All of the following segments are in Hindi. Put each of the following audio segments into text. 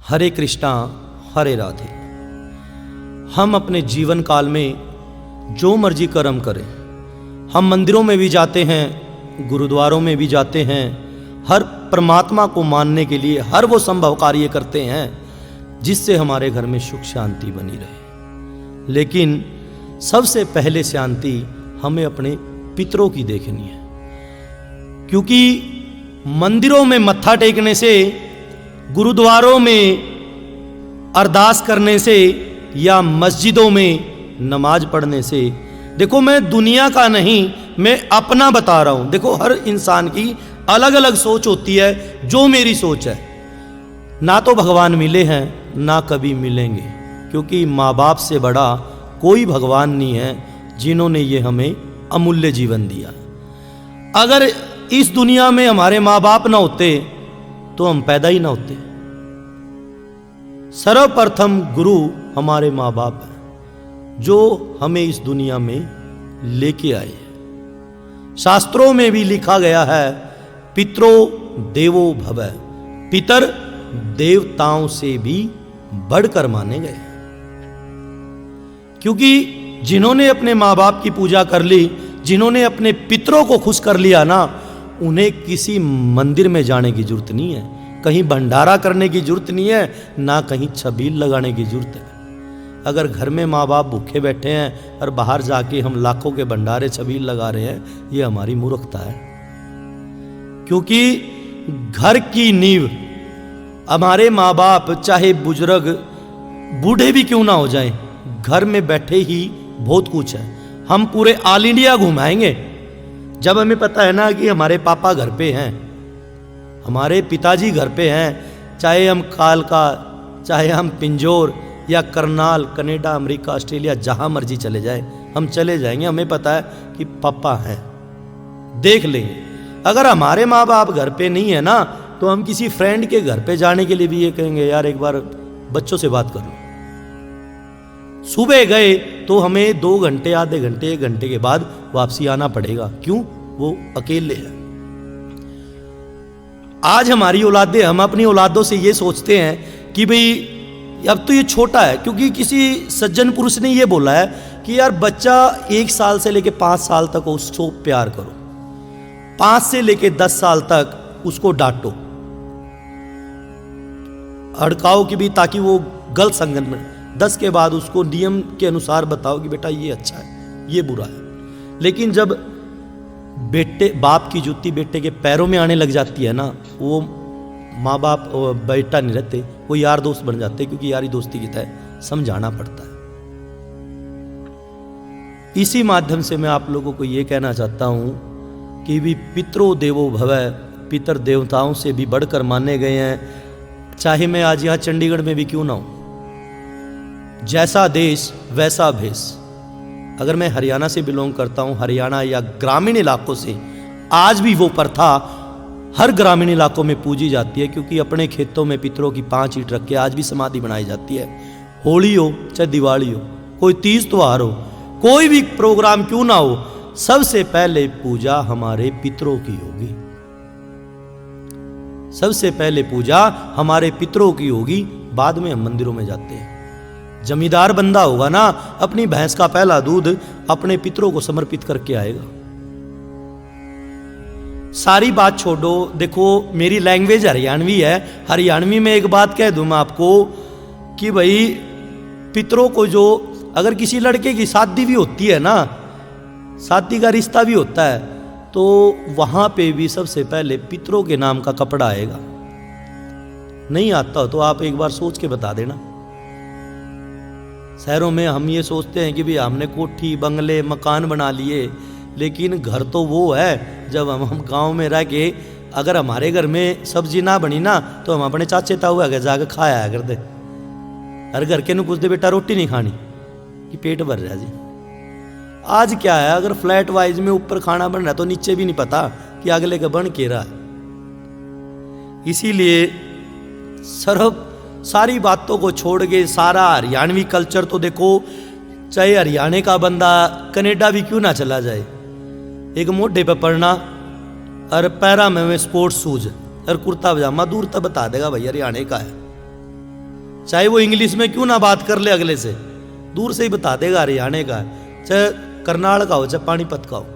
हरे कृष्णा हरे राधे। हम अपने जीवन काल में जो मर्जी कर्म करें, हम मंदिरों में भी जाते हैं, गुरुद्वारों में भी जाते हैं, हर परमात्मा को मानने के लिए हर वो संभव कार्य करते हैं जिससे हमारे घर में सुख शांति बनी रहे। लेकिन सबसे पहले शांति हमें अपने पितरों की देखनी है, क्योंकि मंदिरों में मत्था टेकने से, गुरुद्वारों में अरदास करने से या मस्जिदों में नमाज पढ़ने से, देखो मैं दुनिया का नहीं, मैं अपना बता रहा हूं। देखो हर इंसान की अलग अलग सोच होती है। जो मेरी सोच है, ना तो भगवान मिले हैं ना कभी मिलेंगे, क्योंकि माँ बाप से बड़ा कोई भगवान नहीं है जिन्होंने ये हमें अमूल्य जीवन दिया। अगर इस दुनिया में हमारे माँ बाप ना होते तो हम पैदा ही ना होते। सर्वप्रथम गुरु हमारे माँ बाप हैं, जो हमें इस दुनिया में लेके आए हैं। शास्त्रों में भी लिखा गया है, पितरो देवो भव, पितर देवताओं से भी बढ़कर माने गए। क्योंकि जिन्होंने अपने माँ बाप की पूजा कर ली, जिन्होंने अपने पितरों को खुश कर लिया ना, उन्हें किसी मंदिर में जाने की जरूरत नहीं है, कहीं भंडारा करने की जरूरत नहीं है, ना कहीं छबील लगाने की जरूरत है। अगर घर में माँ बाप भूखे बैठे हैं और बाहर जाके हम लाखों के भंडारे छबील लगा रहे हैं, ये हमारी मूर्खता है। क्योंकि घर की नींव हमारे माँ बाप, चाहे बुजुर्ग बूढ़े भी क्यों ना हो जाएं, घर में बैठे ही बहुत कुछ है। हम पूरे ऑल इंडिया घुमाएंगे जब हमें पता है ना कि हमारे पापा घर पे हैं, हमारे पिताजी घर पे हैं। चाहे हम कालका, चाहे हम पिंजौर या करनाल, कनाडा, अमेरिका, ऑस्ट्रेलिया, जहां मर्जी चले जाए, हम चले जाएंगे। हमें पता है कि पापा हैं, देख लेंगे। अगर हमारे माँ बाप घर पे नहीं है ना, तो हम किसी फ्रेंड के घर पे जाने के लिए भी ये कहेंगे, यार एक बार बच्चों से बात करो। सुबह गए तो हमें 2 घंटे, आधे घंटे, 1 घंटे के बाद वापसी आना पड़ेगा। क्यों? वो अकेले हैं। आज हमारी औलादें, हम अपनी औलादों से ये सोचते हैं कि भाई अब तो ये छोटा है, क्योंकि किसी सज्जन पुरुष ने ये बोला है कि यार बच्चा 1 साल से लेके 5 साल तक उसको प्यार करो, 5 से लेके 10 साल तक उसको डांटो, अड़काओ कि भी, ताकि वो गलत संगत में। 10 के बाद उसको नियम के अनुसार बताओ कि बेटा ये अच्छा है, ये बुरा है। लेकिन जब बेटे, बाप की जूती बेटे के पैरों में आने लग जाती है ना, वो माँ बाप बेटा नहीं रहते, वो यार दोस्त बन जाते, क्योंकि यारी दोस्ती की तरह समझाना पड़ता है। इसी माध्यम से मैं आप लोगों को ये कहना चाहता हूं कि भी पितरो देवो भव, पितर देवताओं से भी बढ़कर माने गए हैं। चाहे मैं आज यहाँ चंडीगढ़ में भी क्यों ना हूं, जैसा देश वैसा भेष। अगर मैं हरियाणा से बिलोंग करता हूं, हरियाणा या ग्रामीण इलाकों से, आज भी वो प्रथा हर ग्रामीण इलाकों में पूजी जाती है, क्योंकि अपने खेतों में पितरों की 5 ईंट रख के आज भी समाधि बनाई जाती है। होली हो चाहे दिवाली हो, कोई तीज त्योहार हो, कोई भी प्रोग्राम क्यों ना हो, सबसे पहले पूजा हमारे पितरों की होगी। सबसे पहले पूजा हमारे पितरों की होगी, बाद में हम मंदिरों में जाते हैं। जमींदार बंदा होगा ना, अपनी भैंस का पहला दूध अपने पितरों को समर्पित करके आएगा। सारी बात छोड़ो, देखो मेरी लैंग्वेज हरियाणवी है, हरियाणवी में एक बात कह दूं मैं आपको कि भाई पितरों को, जो अगर किसी लड़के की शादी भी होती है ना, शादी का रिश्ता भी होता है, तो वहां पे भी सबसे पहले पितरों के नाम का कपड़ा आएगा। नहीं आता हो तो आप एक बार सोच के बता देना। शहरों में हम ये सोचते हैं कि भी हमने कोठी, बंगले, मकान बना लिए, लेकिन घर तो वो है जब हम गांव में रह के, अगर हमारे घर में सब्जी ना बनी ना, तो हम अपने चाचे ताऊ आगे जाकर खाया करते। हर घर के नु पूछते, बेटा रोटी नहीं खानी कि पेट भर रहा जी। आज क्या है, अगर फ्लैट वाइज में ऊपर खाना बन रहा है तो नीचे भी नहीं पता कि अगले का बन के रहा है। इसीलिए सारी बातों को छोड़ के सारा हरियाणवी कल्चर तो देखो, चाहे हरियाणा का बंदा कनाडा भी क्यों ना चला जाए, एक मोढे पे पड़ना और पैरा में स्पोर्ट्स शूज और कुर्ता पजामा, दूर तक बता देगा भाई हरियाणा का है। चाहे वो इंग्लिश में क्यों ना बात कर ले अगले से, दूर से ही बता देगा हरियाणा का, चाहे करनाल का हो, चाहे पानीपत का हो।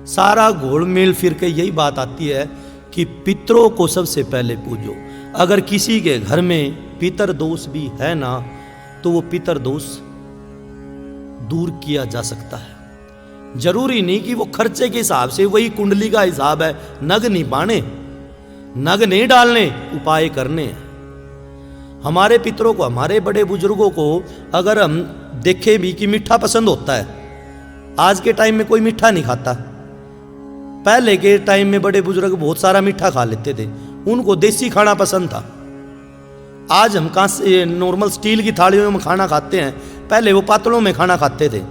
सारा घोल मेल फिर के यही बात आती है कि पितरों को सबसे पहले पूजो। अगर किसी के घर में पितर दोष भी है ना, तो वो पितर दोष दूर किया जा सकता है। जरूरी नहीं कि वो खर्चे के हिसाब से, वही कुंडली का हिसाब है, नग नहीं पाने, नग नहीं डालने, उपाय करने हैं। हमारे पितरों को, हमारे बड़े बुजुर्गों को अगर हम देखें भी कि मीठा पसंद होता है, आज के टाइम में कोई मीठा नहीं खाता। पहले के टाइम में बड़े बुजुर्ग बहुत सारा मीठा खा लेते थे, उनको देसी खाना पसंद था। आज हम कहाँ से नॉर्मल स्टील की थालियों में खाना खाते हैं, पहले वो पातलों में खाना खाते थे।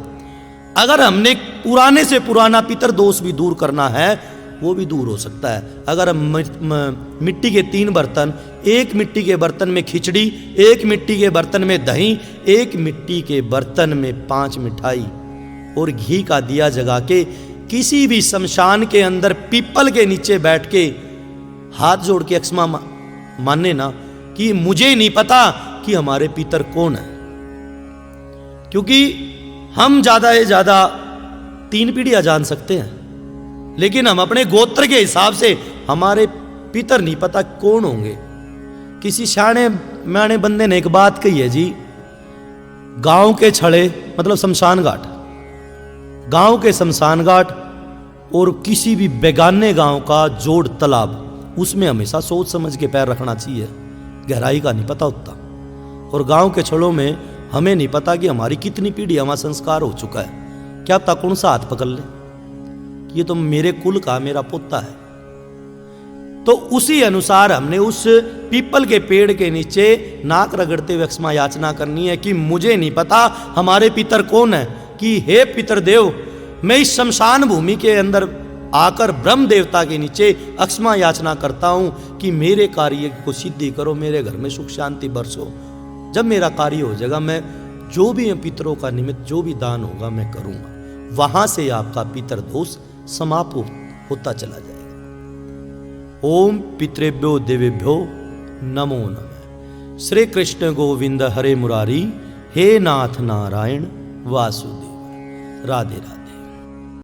अगर हमने पुराने से पुराना पितर दोष भी दूर करना है, वो भी दूर हो सकता है। अगर हम मिट्टी के 3 बर्तन, एक मिट्टी के बर्तन में खिचड़ी, एक मिट्टी के बर्तन में दही, एक मिट्टी के बर्तन में 5 मिठाई और घी का दिया जगा के किसी भी शमशान के अंदर पीपल के नीचे बैठ के हाथ जोड़ के अक्समा मानने ना कि मुझे नहीं पता कि हमारे पितर कौन है, क्योंकि हम ज्यादा से ज्यादा 3 पीढ़ियां जान सकते हैं, लेकिन हम अपने गोत्र के हिसाब से हमारे पितर नहीं पता कौन होंगे। किसी शाणे म्याणे बंदे ने एक बात कही है जी, गांव के छड़े मतलब शमशान घाट, गांव के शमशान घाट और किसी भी बेगाने गांव का जोड़ तालाब, उसमें हमेशा सोच समझ के पैर रखना चाहिए, गहराई का नहीं पता होता। और गांव के छड़ों में हमें नहीं पता कि हमारी कितनी पीढ़ी हमारा संस्कार हो चुका है, क्या पता कौन सा हाथ पकड़ ले, ये तो मेरे कुल का मेरा पोता है। तो उसी अनुसार हमने उस पीपल के पेड़ के नीचे नाक रगड़ते हुए क्षमा याचना करनी है कि मुझे नहीं पता हमारे पितर कौन है, कि हे पितर देव, मैं इस शमशान भूमि के अंदर आकर ब्रह्म देवता के नीचे अक्षमा याचना करता हूं कि मेरे कार्य को सिद्धि करो, मेरे घर में सुख शांति बरसो। जब मेरा कार्य हो जाएगा, मैं जो भी पितरों का निमित्त जो भी दान होगा मैं करूंगा, वहां से आपका पितर दोष समाप्त होता चला जाएगा। ओम पितृभ्यो देवेभ्यो नमो नमः। श्री कृष्ण गोविंद हरे मुरारी, हे नाथ नारायण वासुदेव। राधे राधे।